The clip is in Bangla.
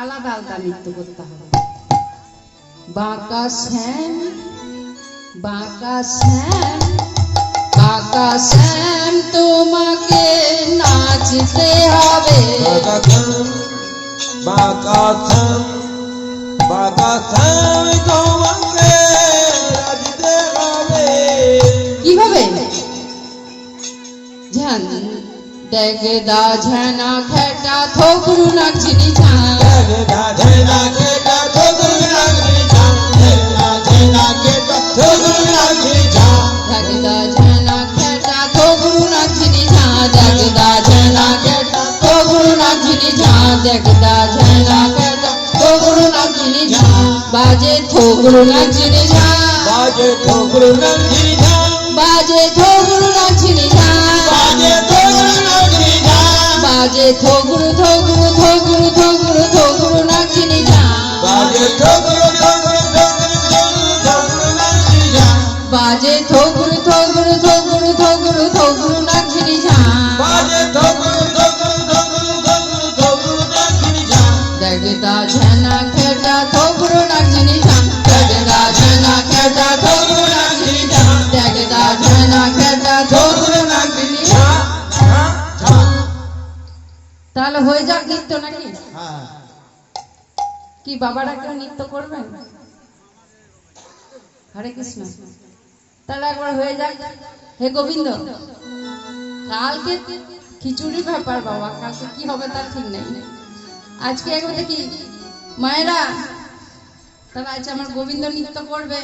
আলাদা আলাদা নৃত্য করতে হবে। বাঁকা শ্যাম বাঁকা শ্যাম বাঁকা শ্যাম তোমাকে নাচতে হবে। বাঁকা শ্যাম বাঁকা শ্যাম তোমাকে নাচতে হবে। কিভাবে? ঝান দেখদা ঝানা খেটা থোকরু নাচনি ঝান দেখদা ঝানা খেটা থোকরু নাচনি ঝান দেখদা ঝানা খেটা থোকরু নাচনি ঝান দেখদা ঝানা খেটা থোকরু নাচনি ঝান দেখদা ঝানা খেটা থোকরু নাচনি ঝান দেখদা ঝানা খেটা থোকরু নাচনি ঝান বাজে থোকরু নাচনি ঝান বাজে থোকরু নাচনি ঝান বাজে থোকরু নাচনি ঝান বাজে থোকরু নাচনি ঝান বাজে থোকরু থোকরু থোকরু থোকরু থোকরু নাচনি ঝান বাজে থোকরু থোকরু থোকরু থোকরু নাচনি ঝান বাজে থোকরু থোকরু থোকরু থোকরু থোকরু নাচনি ঝান বাজে থোকরু থোকরু থোকরু থোকরু থোকরু নাচনি ঝান দেখদা ঝানা খেটা থোকরু নাচনি ঝান দেখদা ঝানা খেটা থোকরু নাচনি ঝান দেখদা ঝানা খেটা থোকরু নাচনি ঝান। তাহলে হয়ে যাক নৃত্য নাকি? হ্যাঁ কি বাবারা কেউ নৃত্য করবেন? হরে কৃষ্ণ। তাহলে একবার হয়ে যাক। হে গোবিন্দ, কালকে খিচুড়ি ব্যাপার বাবা, কালকে কি হবে তার ঠিক নেই। আজকে একবার দেখি মায়েরা, তাহলে আজ আমার গোবিন্দ নৃত্য করবে।